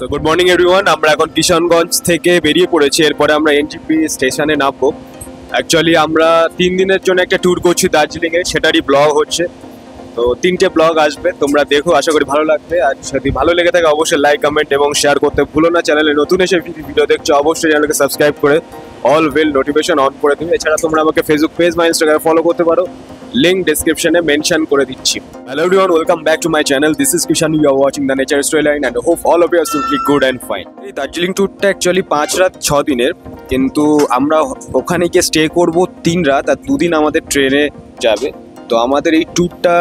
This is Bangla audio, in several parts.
So good morning everyone. আমরা এখন কিষানগঞ্জ থেকে বেরিয়ে পড়েছি, এরপরে আমরা এনজিপি স্টেশনে নামবো। অ্যাকচুয়ালি আমরা 3 দিনের জন্য একটা ট্যুর করছি দার্জিলিংয়ে, সেটারই ব্লগ হচ্ছে। তো 3টে ব্লগ আসবে, তোমরা দেখো, আশা করি ভালো লাগবে। আর যদি ভালো লেগে থাকে অবশ্যই লাইক, কমেন্ট এবং শেয়ার করতে ভুলো না। চ্যানেলে নতুন এসে ভিডিও দেখছো অবশ্যই চ্যানেলকে সাবস্ক্রাইব করে অল বেল নোটিফিকেশন অন করে দিবে। এছাড়া তোমরা আমাকে ফেসবুক পেজ বা ইনস্টাগ্রামে ফলো করতে পারো, লিঙ্ক ডেসক্রিপশনে মেনশন করে দিচ্ছি। Hello everyone, welcome back to my channel. This is Kishan, you are watching the nature storyline and hope all of you are simply good and fine. এই দার্জিলিং ট্যুরটা অ্যাকচুয়ালি 5 রাত 6 দিনের, কিন্তু আমরা ওখানে গিয়ে স্টে করব 3 রাত, আর 2 দিন আমাদের ট্রেনে যাবে। তো আমাদের এই ট্যুরটা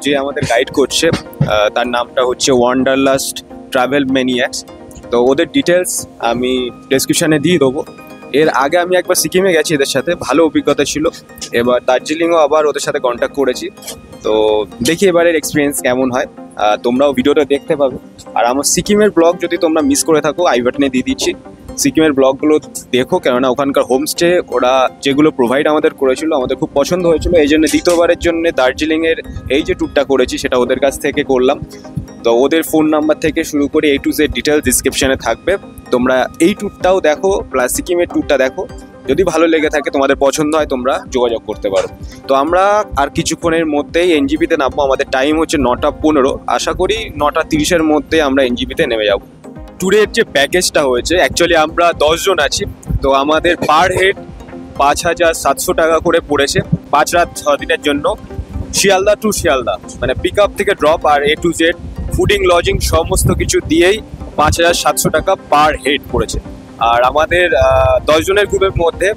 যে আমাদের গাইড করছে তার নামটা হচ্ছে ওয়ান্ডারলাস্ট ট্রাভেল ম্যানিয়াক্স। তো ওদের ডিটেলস আমি ডেসক্রিপশানে দিয়ে দেবো। এর আগে আমি একবার সিকিমে গেছি এদের সাথে, ভালো অভিজ্ঞতা ছিল। এবার দার্জিলিংও আবার ওদের সাথে কন্ট্যাক্ট করেছি। তো দেখি এবারের এক্সপিরিয়েন্স কেমন হয়, তোমরাও ভিডিওটা দেখতে পাবে। আর আমার সিকিমের ব্লগ যদি তোমরা মিস করে থাকো, আই বাটনে দিয়ে দিচ্ছি, সিকিমের ব্লগগুলো দেখো, কেননা ওখানকার হোমস্টে ওরা যেগুলো প্রোভাইড আমাদের করেছিল আমাদের খুব পছন্দ হয়েছিল। এই জন্য দ্বিতীয়বারের জন্য দার্জিলিংয়ের এই যে ট্যুরটা করেছি সেটা ওদের কাছ থেকে করলাম। তো ওদের ফোন নাম্বার থেকে শুরু করে A to Z ডিটেলস ডিসক্রিপশানে থাকবে। তোমরা এই ট্যুরটাও দেখো, প্লাস সিকিমের ট্যুরটা দেখো। যদি ভালো লেগে থাকে, তোমাদের পছন্দ হয়, তোমরা যোগাযোগ করতে পারো। তো আমরা আর কিছুক্ষণের মধ্যেই এনজিপিতে নামবো। আমাদের টাইম হচ্ছে 9টা 15। আশা করি 9টা 30-এর মধ্যে আমরা এনজিপিতে নেমে যাব। ট্যুরের যে প্যাকেজটা হয়েছে, অ্যাকচুয়ালি আমরা 10 জন আছি। তো আমাদের পার হেড 5,700 টাকা করে পড়েছে 5 রাত 6 দিনের জন্য। শিয়ালদা টু শিয়ালদা, মানে পিক আপ থেকে ড্রপ আর A to Z fooding lodging সমস্ত কিছু দিয়েই 5,700 টাকা পার হেড পড়েছে। আর আমাদের 10 জনের গ্রুপের মধ্যে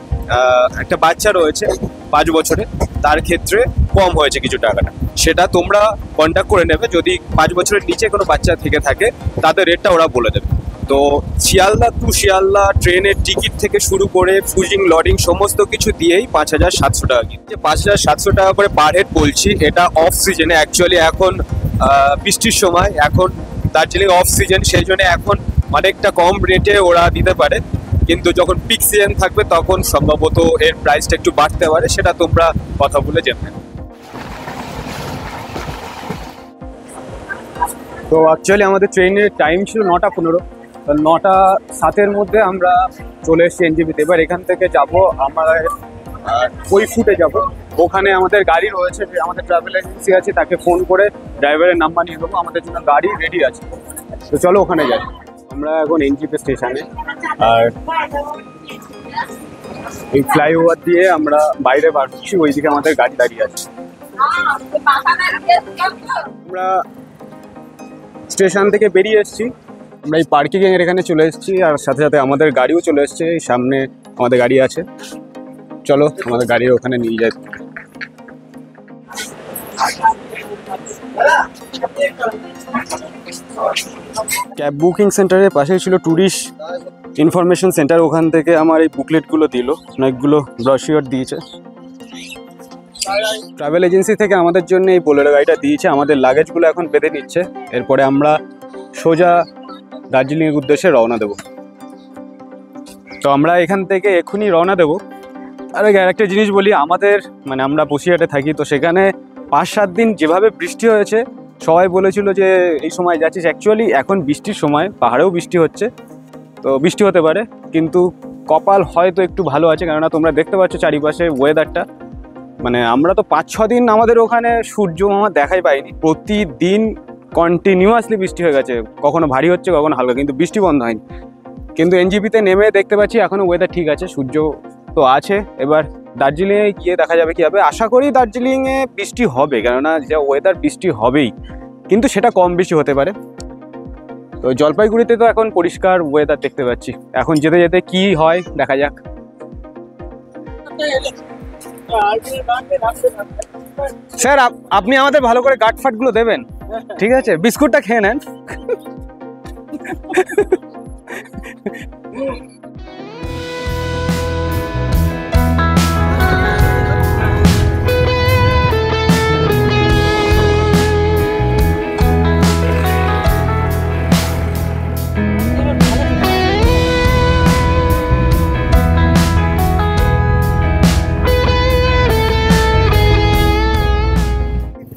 একটা বাচ্চা রয়েছে 5 বছরের, তার ক্ষেত্রে কম হয়েছে কিছু টাকাটা। সেটা তোমরা কন্ট্যাক্ট করে নেবে, যদি 5 বছরের নিচে কোনো বাচ্চা থেকে থাকে তাদের রেটটা ওরা বলে দেবে। তো শিয়ালদা টু শিয়ালদা ট্রেনের টিকিট থেকে শুরু করে ফুডিং লডিং সমস্ত কিছু দিয়েই 5,700 টাকা। যে 5,700 টাকা করে পার হেড বলছি, এটা অফ সিজনে। অ্যাকচুয়ালি এখন বৃষ্টির সময়, এখন দার্জিলিং অফ সিজন, সেই জন্য এখন অনেকটা কম রেটে ওরা দিতে পারে। কিন্তু যখন পিক সিজন থাকবে তখন সম্ভবত এর প্রাইসটা একটু বাড়তে পারে, সেটা তোমরা কথা বলে জেনে। তো অ্যাকচুয়ালি আমাদের ট্রেনের টাইম ছিল 9টা 15। 9টা 7-এর মধ্যে আমরা চলে এসেছি এনজিপিতে। এবার এখান থেকে যাব আমরা ওই ফুটে যাব। ওখানে আমাদের গাড়ি রয়েছে, যে আমাদের ট্রাভেল এজেন্সি আছে, তাকে ফোন করে ড্রাইভারের নাম্বার নিয়ে দেবো। আমাদের জন্য গাড়ি রেডি আছে। তো চলো ওখানে যাই। আমরা এখন এনজিপি স্টেশনে, আর এই ফ্লাইওভার দিয়ে আমরা বাইরে বার হচ্ছি। ওইদিকে আমাদের গাড়ি দাঁড়িয়ে আছে। আমরা স্টেশন থেকে বেরিয়ে এসেছি, আমরা এই পার্কিং এর এখানে চলে এসেছি, আর সাথে সাথে আমাদের গাড়িও চলে এসছে। এই সামনে আমাদের গাড়ি আছে, চলো আমাদের গাড়ি ওখানে নিয়ে যাই। ক্যাব বুকিং সেন্টারের পাশেই ছিল ট্যুরিস্ট ইনফরমেশন সেন্টার। ওখান থেকে আমার এই বুকলেটগুলো দিল, অনেকগুলো ব্রশিওর দিয়েছে। ট্রাভেল এজেন্সি থেকে আমাদের জন্য এই বোলেরো গাড়িটা দিয়েছে। আমাদের লাগেজগুলো এখন বেঁধে নিচ্ছে, এরপরে আমরা সোজা দার্জিলিংয়ের উদ্দেশ্যে রওনা দেব। তো আমরা এখান থেকে এক্ষুনি রওনা দেব। আর একটা জিনিস বলি, আমাদের মানে আমরা বসিরহাটে থাকি, তো সেখানে 5-7 দিন যেভাবে বৃষ্টি হয়েছে, সবাই বলেছিল যে এই সময় যাচ্ছিস। অ্যাকচুয়ালি এখন বৃষ্টির সময়, পাহাড়েও বৃষ্টি হচ্ছে, তো বৃষ্টি হতে পারে, কিন্তু কপাল হয়তো একটু ভালো আছে, কেননা তোমরা দেখতে পাচ্ছ চারিপাশে ওয়েদারটা। মানে আমরা তো 5-6 দিন আমাদের ওখানে সূর্য মামা দেখাই পাইনি। প্রতিদিন কন্টিনিউয়াসলি বৃষ্টি হয়ে গেছে, কখনো ভারী হচ্ছে, কখনো হালকা, কিন্তু বৃষ্টি বন্ধ হয়নি। কিন্তু এনজিপিতে নেমে দেখতে পাচ্ছি এখনও ওয়েদার ঠিক আছে, সূর্য তো আছে। এবার দার্জিলিংয়ে গিয়ে দেখা যাবে কী হবে। আশা করি দার্জিলিংয়ে বৃষ্টি হবে, কেননা যা ওয়েদার বৃষ্টি হবেই, কিন্তু সেটা কম বেশি হতে পারে। তো জলপাইগুড়িতে তো এখন পরিষ্কার ওয়েদার দেখতে পাচ্ছি। এখন যেতে যেতে কি হয় দেখা যাক। স্যার, আপনি আমাদের ভালো করে গার্ড ফাটগুলো দেবেন, ঠিক আছে? বিস্কুটটা খেয়ে নেন।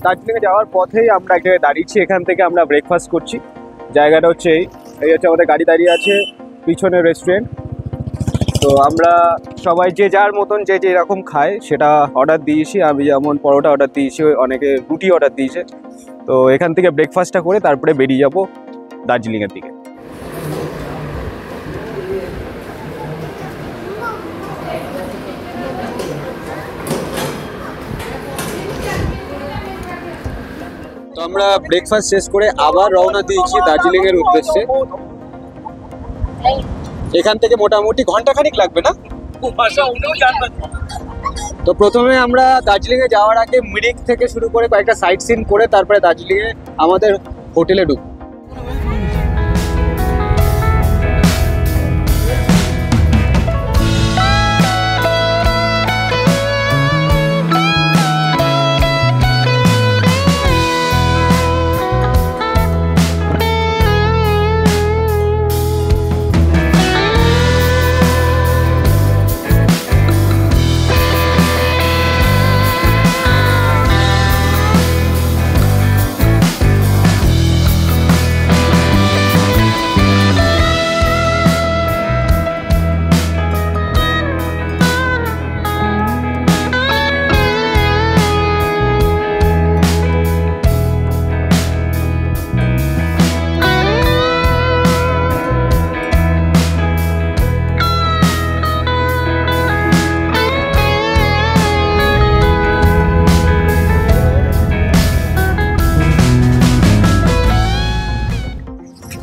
দার্জিলিংয়ে যাওয়ার পথেই আমরা এক জায়গায় দাঁড়িয়েছি, এখান থেকে আমরা ব্রেকফাস্ট করছি। জায়গাটা হচ্ছে এই এই হচ্ছে আমাদের গাড়ি দাঁড়িয়ে আছে, পিছনে রেস্টুরেন্ট। তো আমরা সবাই যে যার মতন যে যেরকম খায় সেটা অর্ডার দিয়েছি। আমি যেমন পরোটা অর্ডার দিয়েছি, অনেকে রুটি অর্ডার দিয়েছে। তো এখান থেকে ব্রেকফাস্টটা করে তারপরে বেরিয়ে যাব দার্জিলিংয়ের দিকে। তো আমরা ব্রেকফাস্ট শেষ করে আবার রওনা দিয়েছি দার্জিলিংয়ের উদ্দেশ্যে। এখান থেকে মোটামুটি ঘন্টাখানিক লাগবে না? তো প্রথমে আমরা দার্জিলিংয়ে যাওয়ার আগে মিরিক থেকে শুরু করে কয়েকটা সাইট সিন করে তারপরে দার্জিলিংয়ে আমাদের হোটেলে ঢুকবো।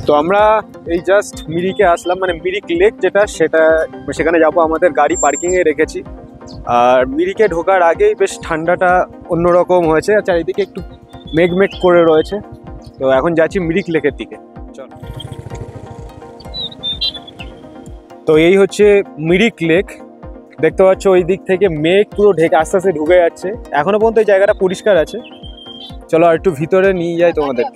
তো আমরা এই জাস্ট মিরিকে আসলাম, মানে মিরিক লেক যেটা, সেখানে যাব। আমাদের গাড়ি পার্কিংয়ে রেখেছি। আর মিরিকে ঢোকার আগেই বেশ ঠান্ডাটা অন্যরকম হয়েছে, আর চারিদিকে একটু মেঘ করে রয়েছে। তো এখন যাচ্ছি মিরিক লেকের দিকে। চল। তো এই হচ্ছে মিরিক লেক, দেখতে পাচ্ছ ওই দিক থেকে মেঘ পুরো ঢেকে আস্তে আস্তে ঢুকে যাচ্ছে। এখনো পর্যন্ত এই জায়গাটা পরিষ্কার আছে। চলো আর একটু ভিতরে নিয়ে যাই তোমাদের।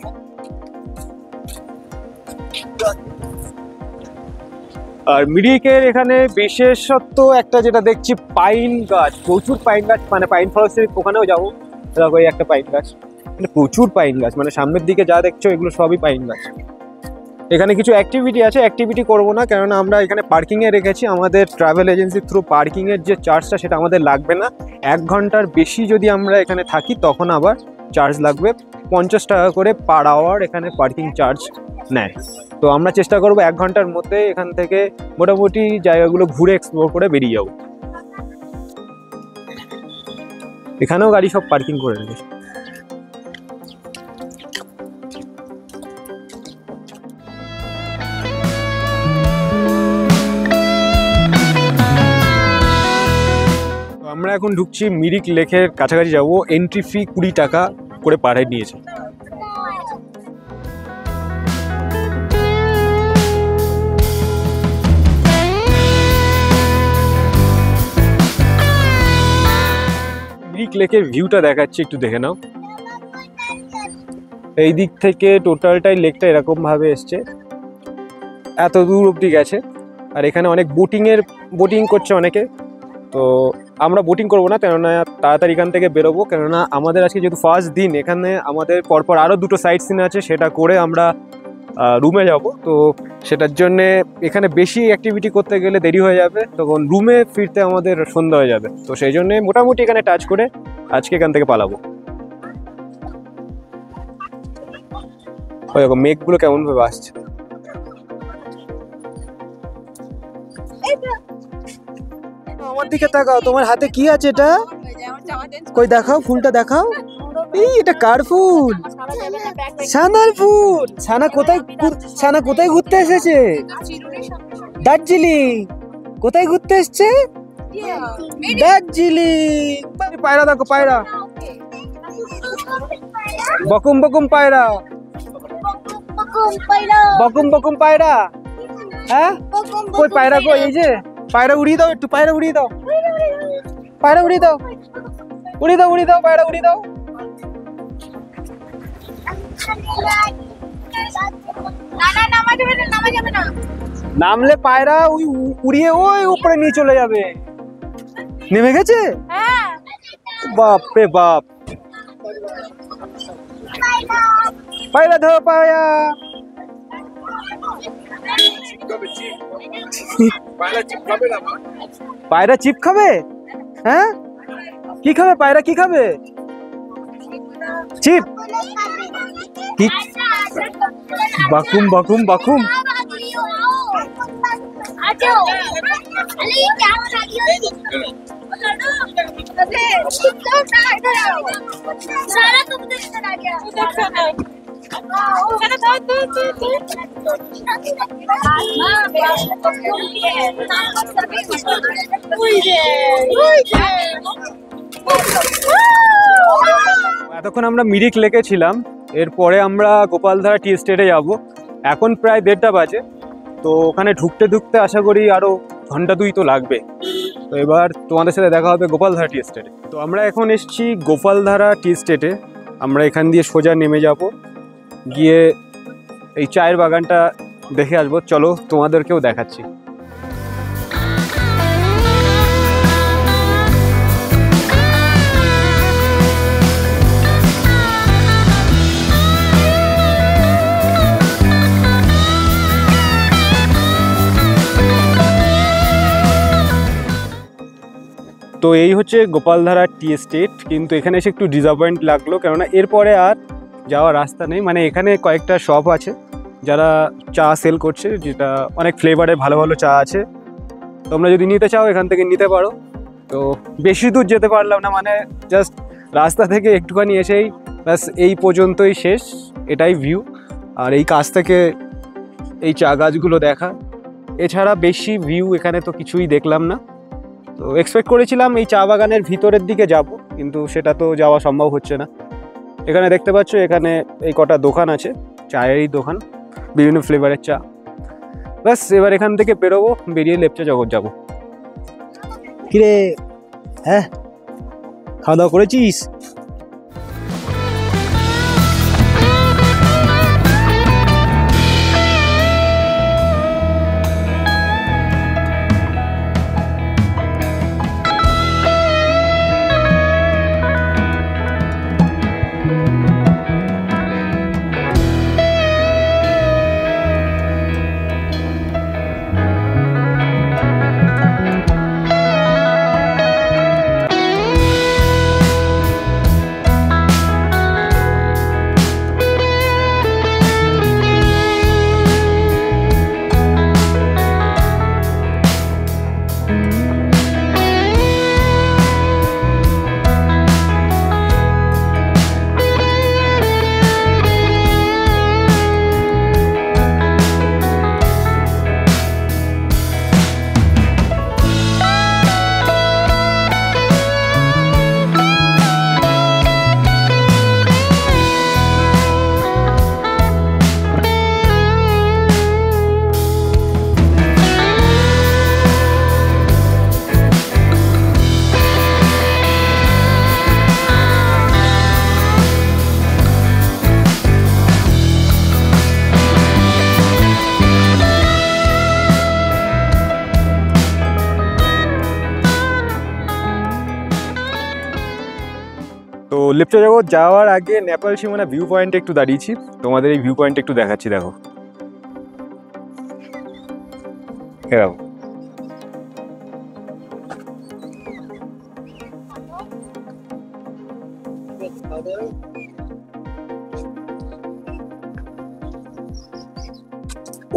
আর মিরিকের এখানে বিশেষত্ব একটা যেটা দেখছি, পাইন গাছ, প্রচুর পাইন গাছ, মানে পাইন ফরেস্টের ওখানেও যাবো। দেখো এই একটা পাইন গাছ, মানে প্রচুর পাইন গাছ, মানে সামনের দিকে যা দেখছো এগুলো সবই পাইন গাছ। এখানে কিছু অ্যাক্টিভিটি আছে, অ্যাক্টিভিটি করবো না, কেননা আমরা এখানে পার্কিংয়ে রেখেছি। আমাদের ট্রাভেল এজেন্সির থ্রু পার্কিংয়ের যে চার্জটা সেটা আমাদের লাগবে না। 1 ঘন্টার বেশি যদি আমরা এখানে থাকি তখন আবার চার্জ লাগবে। 50 টাকা করে পার আওয়ার এখানে পার্কিং চার্জ নেয়। তো আমরা চেষ্টা করবো 1 ঘন্টার মধ্যে এখান থেকে মোটামুটি জায়গাগুলো ঘুরে এক্সপ্লোর করে বেরিয়ে যাবো। এখানেও গাড়ি সব পার্কিং করে রেখেছে। আমরা এখন ঢুকছি মিরিক লেকের কাছাকাছি যাব। এন্ট্রি ফি 20 টাকা করে পার হেড নিয়েছে। মিরিক লেকের ভিউটা দেখাচ্ছি, একটু দেখে নাও। এই দিক থেকে টোটালটাই লেকটা এরকম ভাবে এসছে, এত দূর অব্দি গেছে। আর এখানে অনেক বোটিং করছে অনেকে। তো আমরা বোটিং করবো না, কেননা তাড়াতাড়ি এখান থেকে বেরোবো, কেননা আমাদের আজকে যেহেতু ফার্স্ট দিন, এখানে আমাদের পরপর আরও 2টো সাইট সিন আছে, সেটা করে আমরা রুমে যাব। তো সেটার জন্যে এখানে বেশি অ্যাক্টিভিটি করতে গেলে দেরি হয়ে যাবে, তখন রুমে ফিরতে আমাদের সন্ধ্যা হয়ে যাবে। তো সেই জন্যে মোটামুটি এখানে টাচ করে আজকে এখান থেকে পালাবো। ওই দেখো মেঘগুলো কেমন ভাবে আসছে। আমার দিকে তাকাও, তোমার হাতে কি আছে এটা? কই দেখাও, ফুলটা দেখাও। এই এটা কার ফুল? ছানার ফুল। ছানা কোথায় ঘুরতে এসেছে? দার্জিলিং। কোথায় ঘুরতে এসছে? দার্জিলিং। পায়রা দেখো, পায়রা, বকুম বকুম পায়রা, বকুম বকুম পায়রা। হ্যাঁ কই পায়রা, কই? এই যে পায়রা উড়িয়ে দাও, একটু পায়রা উড়িয়ে দাও, পায়রা উড়িয়ে দাও, উড়িয়ে দাও, উড়িয়ে দাও, পায়রা উড়িয়ে দাও। নামলে পায়রা ওই উড়িয়ে ওই উপরে নিয়ে চলে যাবে। নেমে গেছে? বাপ রে বাপ। পায়রা ধরো, পায়রা। পায়রা চিপ খাবে? হ্যাঁ, কি খাবে পায়রা? কি খাবে? চিপ? কি? বাকুম বাকুম বাকুম। এতক্ষণ আমরা মিরিক লেকে ছিলাম, এরপরে আমরা গোপালধারা টি এস্টেটে যাব। এখন প্রায় 1:30 বাজে, তো ওখানে ঢুকতে ঢুকতে আশা করি আরও ঘন্টা 2 তো লাগবে। তো এবার তোমাদের সাথে দেখা হবে গোপালধারা টি এস্টেটে। তো আমরা এখন এসেছি গোপালধারা টি এস্টেটে। আমরা এখান দিয়ে সোজা নেমে যাব, গিয়ে এই চায়ের বাগানটা দেখে আসবো। চলো তোমাদেরকেও দেখাচ্ছি। তো এই হচ্ছে গোপালধারা টি এস্টেট, কিন্তু এখানে এসে একটু ডিসঅ্যাপয়েন্ট লাগলো, কেননা এরপরে আর যাওয়ার রাস্তা নেই। মানে এখানে কয়েকটা শপ আছে যারা চা সেল করছে, যেটা অনেক ফ্লেভারের ভালো ভালো চা আছে। তোমরা যদি নিতে চাও এখান থেকে নিতে পারো। তো বেশি দূর যেতে পারলাম না, মানে জাস্ট রাস্তা থেকে একটুখানি এসেই ব্যাস এই পর্যন্তই শেষ। এটাই ভিউ, আর এই কাছ থেকে এই চা গাছগুলো দেখা, এছাড়া বেশি ভিউ এখানে তো কিছুই দেখলাম না। তো এক্সপেক্ট করেছিলাম এই চা বাগানের ভিতরের দিকে যাব, কিন্তু সেটা তো যাওয়া সম্ভব হচ্ছে না। এখানে দেখতে পাচ্ছ, এখানে এই কটা দোকান আছে, চায়েরই দোকান, বিভিন্ন ফ্লেভারের চা। ব্যাস এবার এখান থেকে বেরোবো, বেরিয়ে লেপচা জগৎ যাবো। কিরে, হ্যাঁ খাওয়া দাওয়া করেছিস? তো লেপচা জগৎ যাওয়ার আগে নেপাল সীমানা ভিউ পয়েন্টে একটু দাঁড়িয়েছি, তোমাদের এই ভিউ পয়েন্টে একটু দেখাচ্ছি। দেখো,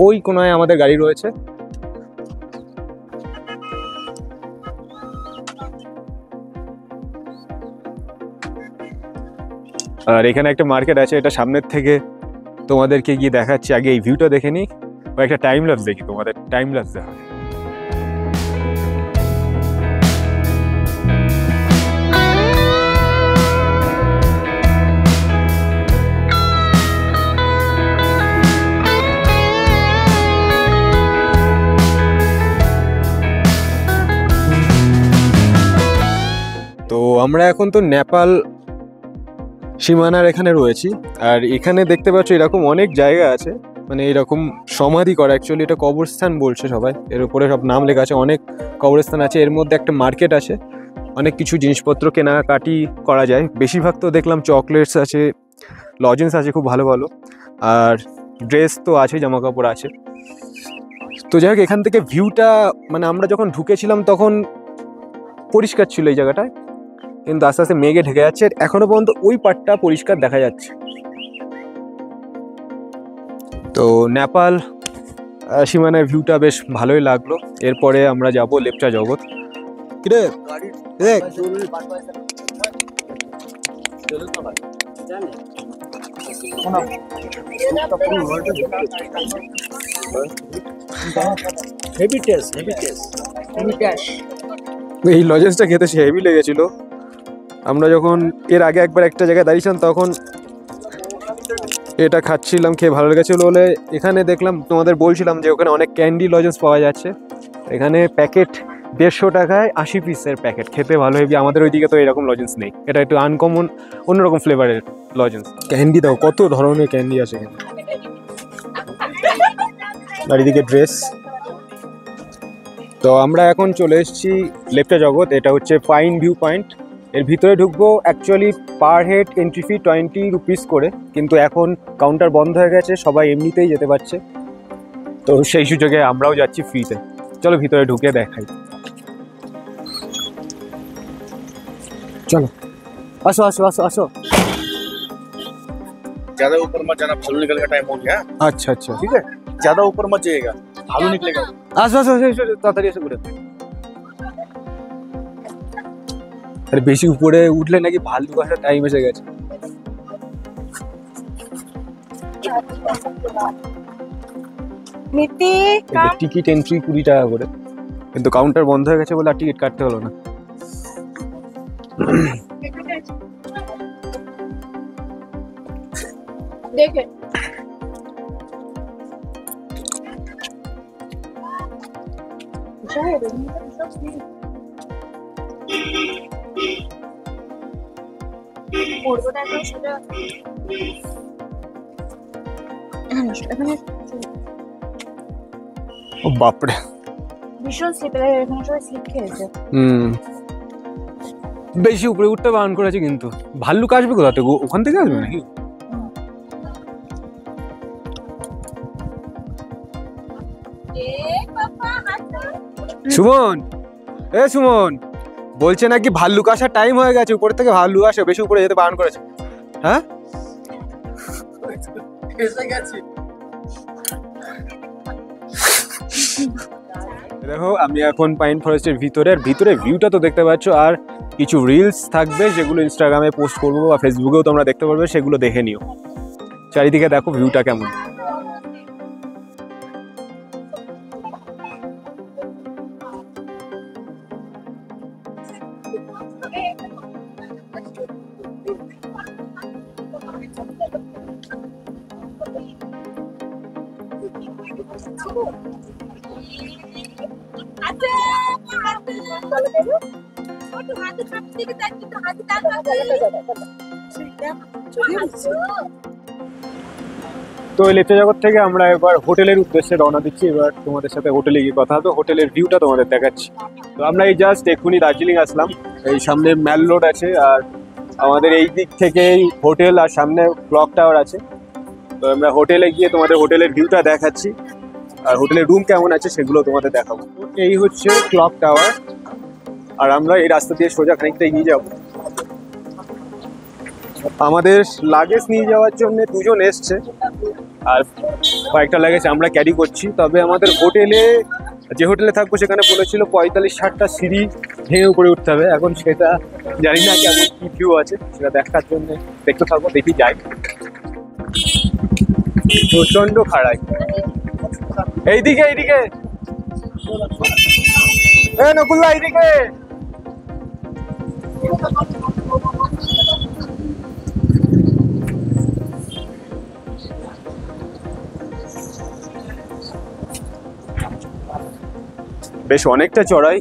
ওই কোনায় আমাদের গাড়ি রয়েছে। আর এখানে একটা মার্কেট আছে, এটা সামনের থেকে তোমাদেরকে গিয়ে দেখাচ্ছি। আগে এই ভিউটা দেখে নিই, বা একটা টাইম ল্যাপস দেখি, তোমাদের টাইম ল্যাপস দেখা। তো আমরা এখন তো নেপাল সীমানার এখানে রয়েছি, আর এখানে দেখতে পাচ্ছ এরকম অনেক জায়গা আছে, মানে এরকম সমাধি করা, অ্যাকচুয়ালি এটা কবরস্থান বলছে সবাই, এর উপরে সব নাম লেখা আছে, অনেক কবরস্থান আছে। এর মধ্যে একটা মার্কেট আছে, অনেক কিছু জিনিসপত্র কেনাকাটি করা যায়। বেশিরভাগ তো দেখলাম চকলেটস আছে, লজেন্স আছে খুব ভালো ভালো, আর ড্রেস তো আছে, জামা কাপড় আছে। তো যাই হোক, এখান থেকে ভিউটা মানে আমরা যখন ঢুকেছিলাম তখন পরিষ্কার ছিল এই জায়গাটায়, কিন্তু আস্তে আস্তে মেঘে ঢেকে যাচ্ছে। এখনো পর্যন্ত ওই পাটটা পরিষ্কার দেখা যাচ্ছে। তো নেপাল সীমানার ভিউটা বেশ ভালোই লাগলো। এরপরে আমরা যাব লেপচা জগৎ। কিরে দেখ, এই লজেন্সটা খেতে সে হেভি লেগেছিল। আমরা যখন এর আগে একবার একটা জায়গায় দাঁড়িয়েছিলাম তখন এটা খাচ্ছিলাম, খেয়ে ভালো লেগেছিলো বলে এখানে দেখলাম, তোমাদের বলছিলাম যে ওখানে অনেক ক্যান্ডি লজেন্স পাওয়া যাচ্ছে। এখানে প্যাকেট 150 টাকায় 80 পিসের প্যাকেট, খেতে ভালো হেভি। আমাদের ওইদিকে তো এরকম লজেন্স নেই, এটা একটু আনকমন, অন্যরকম ফ্লেভারের লজেন্স। ক্যান্ডি দাও, কত ধরনের ক্যান্ডি আছে এখানে। চারিদিকে ড্রেস। তো আমরা এখন চলে এসেছি লেপচা জগৎ। এটা হচ্ছে পাইন ভিউ পয়েন্ট। এর ভিতরে ঢুকবো actually per head entry fee 20 rupees করে, কিন্তু এখন কাউন্টার বন্ধ হয়ে গেছে, সবাই এমনিতেই যেতে পারছে। তো সেই সুযোগে আমরাও যাচ্ছি ফ্রিতে। চলো ভিতরে ঢুকে দেখাই। চলো, আসো আসো আসো আসো। ज्यादा ऊपर मत जाना, भालू निकलने का टाइम हो गया। আচ্ছা আচ্ছা, ठीक है, ज्यादा ऊपर मत जाइएगा, भालू निकलेगा। আসো আসো আসো, তাড়াতাড়ি এসে ঘুরে। আরে বেশি উপরে উঠলে নাকি ভাল্লুক আসার টাইম এসে গেছে। টিকিট এন্ট্রি 20 টাকা করে, কিন্তু কাউন্টার বন্ধ হয়ে গেছে বলে আর টিকিট কাটতে হলো না। দেখে ও বাপরে, ভীষণ স্লিপ, এখানে সবাই স্লিপ খেয়েছে। বেশি উপরে উঠতে বারণ করেছে, কিন্তু ভাল্লুক আসবে কোথা থেকে? ওখান থেকে আসবে নাকি? সুমন, এ সুমন, বলছে নাকি ভাল্লুক আসার টাইম হয়ে গেছে, উপরে থেকে ভাল্লুক আসে, বেশি উপরে যেতে বারণ করেছে। হ্যাঁ, দেখো আমি এখন পাইন ফরেস্টের ভিতরে, আর ভিতরে ভিউটা তো দেখতে পাচ্ছ, আর কিছু রিলস থাকবে যেগুলো ইনস্টাগ্রামে পোস্ট করবো বা ফেসবুকেও তোমরা দেখতে পারবে, সেগুলো দেখে নিও। চারিদিকে দেখো ভিউটা কেমন। তো এই লেপচা জগৎ থেকে আমরা এবার হোটেলের উদ্দেশ্যে রওনা দিচ্ছি। এবার তোমাদের সাথে হোটেলে গিয়ে কথা হবে, হোটেলের ভিউটা তোমাদের দেখাচ্ছি। তো আমরা এই জাস্ট এক্ষুনি দার্জিলিং আসলাম। এই সামনে ম্যাল রোড আছে, আর আমাদের এই দিক থেকেই হোটেল, আর সামনে ক্লক টাওয়ার আছে। তো আমরা হোটেলে গিয়ে তোমাদের হোটেলের ভিউটা দেখাচ্ছি, আর হোটেলের রুম কেমন আছে সেগুলো তোমাদের দেখাবো। এই হচ্ছে ক্লক টাওয়ার, আর আমরা এই রাস্তা দিয়ে সোজা খানিকটা এগিয়ে যাব। আমাদের লাগেজ নিয়ে যাওয়ার জন্য দুজন এসছে, আর কয়েকটা লাগেজ আমরা ক্যারি করছি। তবে আমাদের হোটেলে, যে হোটেলে থাকবো সেখানে বলেছিল 45-60টা সিঁড়ি ভেঙে উপরে উঠতে হবে। এখন সেটা জানি না কেমন কি ভিউ আছে, সেটা দেখার জন্য দেখতে থাকবো, দেখি যাই। প্রচন্ড খাড়াই। এইদিকে এইদিকে, নকুল্লা এইদিকে। বেশ অনেকটা চড়াই।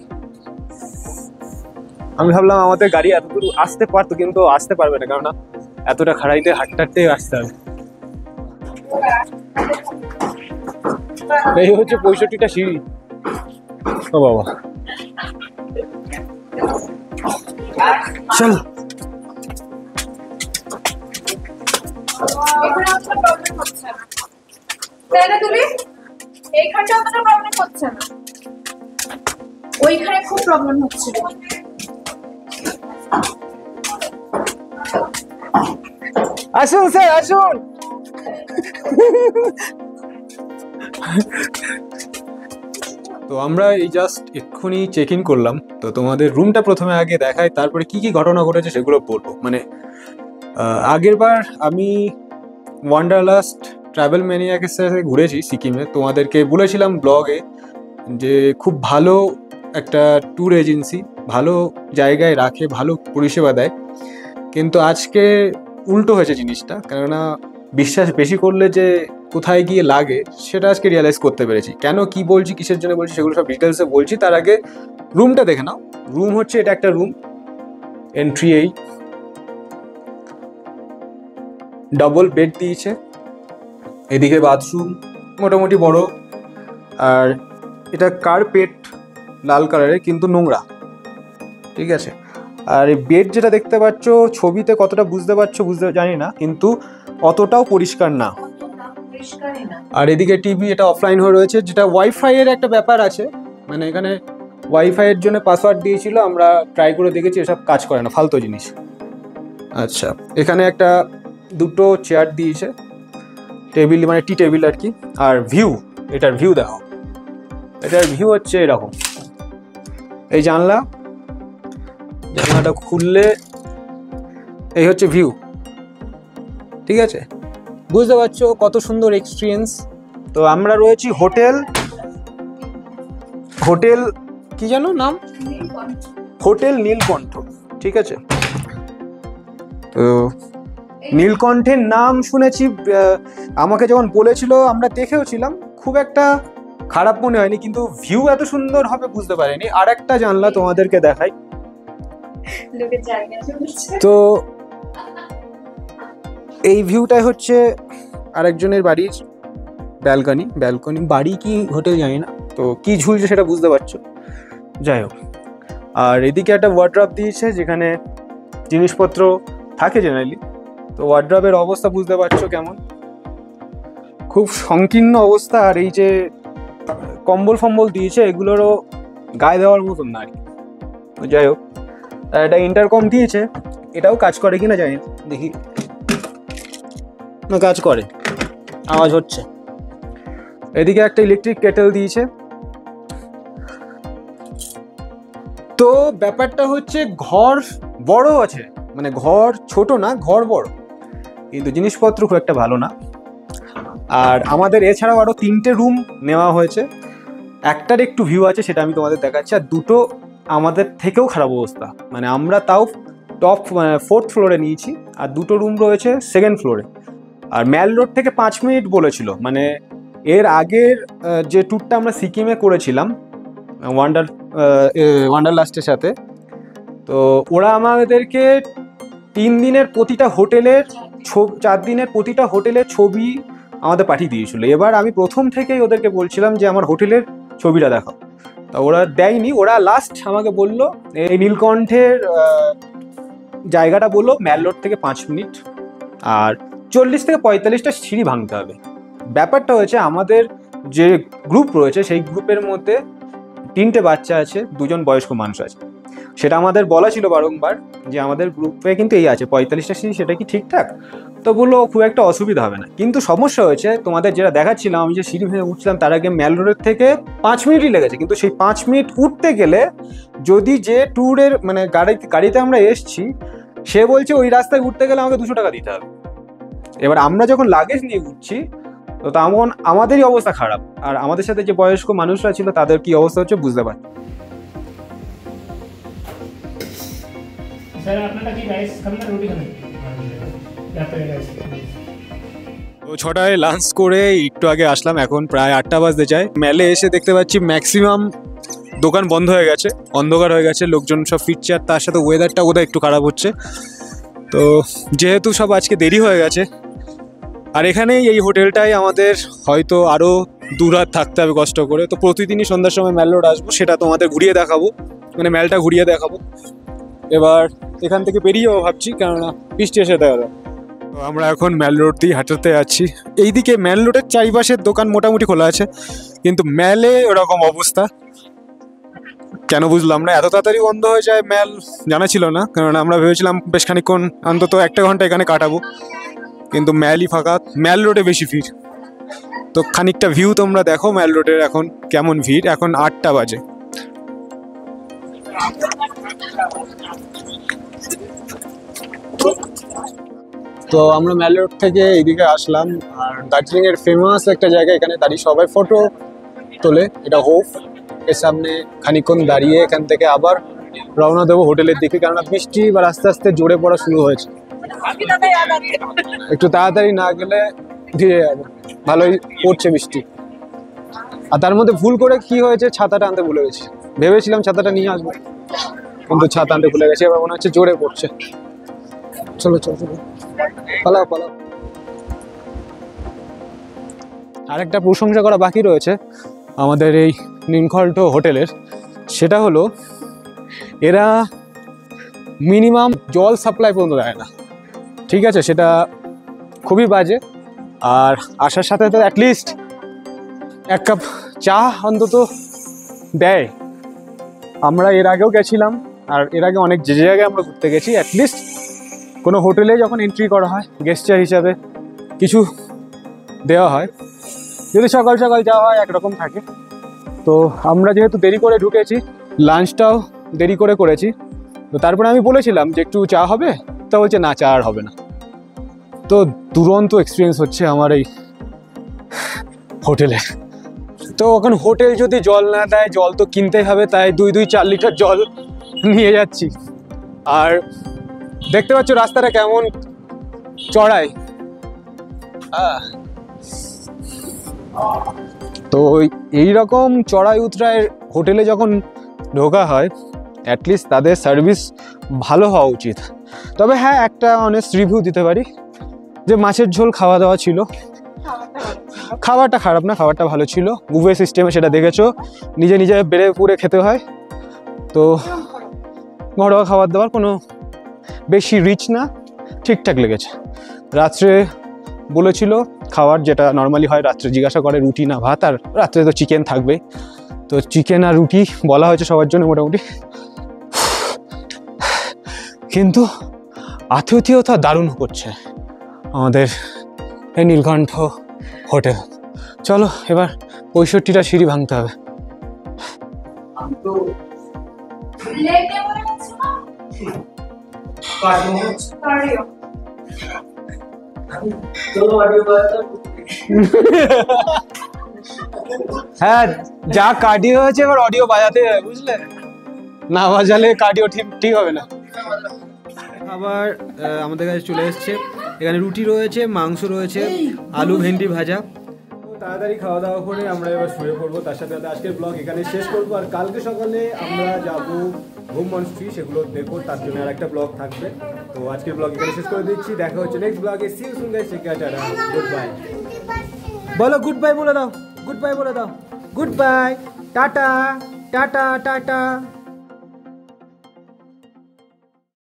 আমি ভাবলাম আমাদের গাড়ি এত দূর আসতে পারতো, কিন্তু আসতে পারবে না, কারণ এতটা খাড়াইতে হাঁটতে হাঁটতে আসতে হবে। এই হচ্ছে 65টা সিঁড়ি। ও বাবা, চল। এইখানটা অতটা প্রবলেম হচ্ছে না, ওইখানে খুব প্রবলেম হচ্ছে। আসুন স্যার আসুন। তো আমরা এই জাস্ট এক্ষুনি চেক ইন করলাম। তো তোমাদের রুমটা প্রথমে আগে দেখাই, তারপরে কি কি ঘটনা ঘটেছে সেগুলো বলবো। মানে আগের বার আমি ওয়ান্ডারলাস্ট ট্রাভেল ম্যানিয়াকের সাথে ঘুরেছি সিকিমে, তোমাদেরকে বলেছিলাম ব্লগে যে খুব ভালো একটা ট্যুর এজেন্সি, ভালো জায়গায় রাখে, ভালো পরিষেবা দেয়। কিন্তু আজকে উল্টো হয়েছে জিনিসটা, কেননা বিশ্বাস বেশি করলে যে কোথায় গিয়ে লাগে সেটা আজকে রিয়েলাইজ করতে পেরেছি। কেন, কি বলছি, কিসের জন্য বলছি সেগুলো সব ডিটেলসে বলছি। তার আগে রুমটা দেখে নাও। রুম হচ্ছে এটা একটা রুম, এন্ট্রি এই, ডাবল বেড দিয়েছে, এদিকে বাথরুম মোটামুটি বড়, আর এটা কার্পেট লাল কালারের কিন্তু নোংরা, ঠিক আছে। আর এই বেড যেটা দেখতে পাচ্ছ ছবিতে কতটা বুঝতে পারছো বুঝতে জানি না, কিন্তু অতটাও পরিষ্কার না। আর এদিকে টিভি, এটা অফলাইন হয়ে রয়েছে, যেটা ওয়াইফাই এর একটা ব্যাপার আছে। মানে এখানে ওয়াইফাই এর জন্য পাসওয়ার্ড দিয়েছিল, আমরা ট্রাই করে দেখেছি, এসব কাজ করে না, ফালতু জিনিস। আচ্ছা, এখানে একটা দুটো চেয়ার দিয়েছে, টেবিল মানে টি টেবিল আর কি। আর ভিউ, এটার ভিউ দেখো, এটার ভিউ হচ্ছে এরকম। এই জানলাটা খুললে এই হচ্ছে ভিউ, ঠিক আছে। বুঝতে পারছো কত সুন্দর এক্সপিরিয়েন্স। তো আমরা রয়েছি হোটেল কি জানো নাম, হোটেল নীলকণ্ঠ, ঠিক আছে। তো নীলকণ্ঠের নাম শুনেছি, আমাকে যখন বলেছিল আমরা দেখেও ছিলাম, খুব একটা খারাপ মনে হয়নি, কিন্তু ভিউ এত সুন্দর হবে বুঝতে পারিনি। আর একটা জানলা তোমাদেরকে দেখাই। তো এই ভিউটাই হচ্ছে আরেকজনের বাড়ির ব্যালকনি, বাড়ি কি হোটেল জানি না, তো কি ঝুলছে সেটা বুঝতে পারছো, যাই হোক। আর এদিকে একটা ওয়ার্ড্রপ দিয়েছে যেখানে জিনিসপত্র থাকে জেনারেলি। তো ওয়ার্ড্রপের অবস্থা বুঝতে পারছো কেমন, খুব সংকীর্ণ অবস্থা। আর এই যে কম্বল ফম্বল দিয়েছে এগুলোরও গায়ে দেওয়ার মতন না আর কি। তো যাই হোক, আর একটা ইন্টারকম দিয়েছে, এটাও কাজ করে কিনা জানি না, দেখি। না, কাজ করে, আওয়াজ হচ্ছে। এদিকে একটা ইলেকট্রিক কেটেল দিয়েছে। তো ব্যাপারটা হচ্ছে ঘর বড় আছে, মানে ঘর ছোট না, ঘর বড়, কিন্তু জিনিসপত্র খুব একটা ভালো না। আর আমাদের এছাড়াও আরও 3টে রুম নেওয়া হয়েছে, একটার একটু ভিউ আছে, সেটা আমি তোমাদের দেখাচ্ছি। আর দুটো আমাদের থেকেও খারাপ অবস্থা, মানে আমরা তাও টপ 4th ফ্লোরে নিয়েছি, আর দুটো রুম রয়েছে 2nd ফ্লোরে। আর ম্যাল রোড থেকে 5 মিনিট বলেছিল, মানে এর আগের যে ট্যুরটা আমরা সিকিমে করেছিলাম ওয়ান্ডারলাস্টের সাথে, তো ওরা আমাদেরকে 3 দিনের প্রতিটা হোটেলের 4 দিনের প্রতিটা হোটেলের ছবি আমাদের পাঠিয়ে দিয়েছিল। এবার আমি প্রথম থেকেই ওদেরকে বলছিলাম যে আমার হোটেলের ছবিটা দেখাও, তা ওরা দেয়নি। ওরা লাস্ট আমাকে বললো এই নীলকণ্ঠের জায়গাটা বললো ম্যাল রোড থেকে 5 মিনিট, আর 40 থেকে 45টা সিঁড়ি ভাঙতে হবে। ব্যাপারটা হয়েছে আমাদের যে গ্রুপ রয়েছে সেই গ্রুপের মধ্যে 3টে বাচ্চা আছে, 2জন বয়স্ক মানুষ আছে। সেটা আমাদের বলা ছিল বারংবার যে আমাদের গ্রুপে কিন্তু এই আছে 45টা সিঁড়ি, সেটা কি ঠিকঠাক? তো বললো খুব একটা অসুবিধা হবে না। কিন্তু সমস্যা হয়েছে, তোমাদের যেটা দেখাচ্ছিলাম আমি যে সিঁড়ি ভেঙে উঠছিলাম, তার আগে ম্যাল রোডের থেকে 5 মিনিটই লেগেছে। কিন্তু সেই 5 মিনিট উঠতে গেলে যদি যে ট্যুরের মানে গাড়িতে আমরা এসছি সে বলছে ওই রাস্তায় উঠতে গেলে আমাকে 200 টাকা দিতে হবে। এবার আমরা যখন লাগেজ নিয়ে উঠছি তো তখন আমাদেরই অবস্থা খারাপ, আর আমাদের সাথে যে বয়স্ক মানুষরা ছিল তাদের কি অবস্থা হচ্ছে বুঝতে পারছি। তো 6টায় লাঞ্চ করে একটু আগে আসলাম, এখন প্রায় 8টা বাজতে যায়। মেলে এসে দেখতে পাচ্ছি ম্যাক্সিমাম দোকান বন্ধ হয়ে গেছে, অন্ধকার হয়ে গেছে, লোকজন সব ফিরছে। আর তার সাথে ওয়েদারটা বোধহয় একটু খারাপ হচ্ছে। তো যেহেতু সব আজকে দেরি হয়ে গেছে, আর এখানেই এই হোটেলটাই আমাদের হয়তো আরও 2 রাত থাকতে হবে কষ্ট করে। তো প্রতিদিনই সন্ধ্যার সময় ম্যাল রোড আসবো, সেটা তোমাদের ঘুরিয়ে দেখাবো, মানে ম্যালটা ঘুরিয়ে দেখাবো। এবার এখান থেকে বেরিয়ে যাবো ভাবছি, কেননা বৃষ্টি এসে দেখা যায়। তো আমরা এখন ম্যাল রোড দিয়ে হাঁটাতে যাচ্ছি। এইদিকে ম্যাল রোডের চারিপাশের দোকান মোটামুটি খোলা আছে, কিন্তু ম্যালে ওরকম অবস্থা কেন বুঝলাম না, এত তাড়াতাড়ি বন্ধ হয়ে যায় ম্যাল জানা ছিল না, কারণ আমরা ভেবেছিলাম বেশ খানিকক্ষণ অন্তত 1 ঘন্টা এখানে কাটাবো, কিন্তু ম্যালই ফাঁকা। ম্যাল রোডে বেশি ভিড়। তো খানিকটা ভিউ তোমরা দেখো ম্যাল রোডের এখন কেমন ভিড়। এখন 8টা বাজে। তো আমরা ম্যাল রোড থেকে এইদিকে আসলাম, আর দার্জিলিং এর ফেমাস একটা জায়গা, এখানে দাঁড়িয়ে সবাই ফটো তোলে, এটা হোপ। এর সামনে খানিকক্ষণ দাঁড়িয়ে এখান থেকে আবার রওনা দেবো হোটেলের দিকে, কেননা বৃষ্টি বা আস্তে আস্তে জোরে পড়া শুরু হয়েছে। একটু তাড়াতাড়ি না গেলে ধীরে যাবে, ভালোই পড়ছে বৃষ্টি। আর তার মধ্যে ভুল করে কি হয়েছে, ছাতাটা আনতে ভুলে গেছি। ভেবেছিলাম ছাতাটা নিয়ে আসবো, কিন্তু ছাতা আনতে ভুলে গেছি। এবার মনে হচ্ছে জোরে পড়ছে। চলো চলো চলো, পালাও পালাও। আরেকটা প্রশংসা করা বাকি রয়েছে আমাদের এই নীলকণ্ঠ হোটেলের, সেটা হলো এরা মিনিমাম জল সাপ্লাই পর্যন্ত দেয় না। ঠিক আছে, সেটা খুবই বাজে। আর আসার সাথে তো অ্যাটলিস্ট 1 কাপ চা অন্তত দেয়। আমরা এর আগেও গেছিলাম, আর এর আগে অনেক যে জায়গায় আমরা ঘুরতে গেছি, অ্যাটলিস্ট কোনো হোটেলে যখন এন্ট্রি করা হয় গেস্টার হিসাবে কিছু দেওয়া হয়। যদি সকাল সকাল যাওয়া হয় একরকম থাকে। তো আমরা যেহেতু দেরি করে ঢুকেছি, লাঞ্চটাও দেরি করে করেছি, তো তারপরে আমি বলেছিলাম যে একটু চা হবে, তা বলছে না চা আর হবে না। তো দুরন্ত এক্সপিরিয়েন্স হচ্ছে আমার এই হোটেলে। তো এখন হোটেল যদি জল না দেয়, জল তো কিনতেই হবে, তাই 2-4 লিটার জল নিয়ে যাচ্ছি। আর দেখতে পাচ্ছ রাস্তাটা কেমন চড়াই। তো এইরকম চড়াই উতরায় হোটেলে যখন ঢোকা হয়, অ্যাটলিস্ট তাদের সার্ভিস ভালো হওয়া উচিত। তবে হ্যাঁ, একটা অনেস্ট রিভিউ দিতে পারি যে মাছের ঝোল খাওয়া দাওয়া ছিল, খাবারটা খারাপ না, খাবারটা ভালো ছিল। বুফে সিস্টেমে, সেটা দেখেছো, নিজে নিজে বেড়ে পুড়ে খেতে হয়। তো ঘরোয়া খাবার দাবার, কোনো বেশি রিচ না, ঠিকঠাক লেগেছে। রাত্রে বলেছিল খাবার যেটা নর্মালি হয়, রাত্রে জিজ্ঞাসা করে রুটি না ভাত, আর রাত্রে তো চিকেন থাকবে। তো চিকেন আর রুটি বলা হয়েছে সবার জন্য মোটামুটি। কিন্তু আতিথেয়তা দারুণ করছে আমাদের এই নীলকণ্ঠ হোটেল। চলো এবার 65টা সিঁড়ি ভাঙতে হবে। হ্যাঁ, যা কার্ডিও হয়েছে এবার অডিও বাজাতে হবে, বুঝলে? না বাজালে কার্ডিও ঠিক হবে না। খাবার আমাদের কাছে চলে এসছে। এখানে রুটি রয়েছে, মাংস রয়েছে, আলু ভেন্ডি ভাজা। তাড়াতাড়ি খাওয়া দাওয়া করে আমরা এবার শুয়ে পড়বো। তার সাথে সাথে আজকের ব্লগ এখানে শেষ করবো। আর কালকে সকালে আমরা যাবো হোম মনস্ট্রি, সেগুলো দেখবো, তার জন্য আর একটা ব্লগ থাকবে। তো আজকের ব্লগ এখানে শেষ করে দিচ্ছি। দেখা হচ্ছে নেক্সট ব্লগে। See you soon guys, take care, tata, good bye. বলো গুড বাই বলে দাও, গুড বাই বলে দাও, good bye, tata tata tata.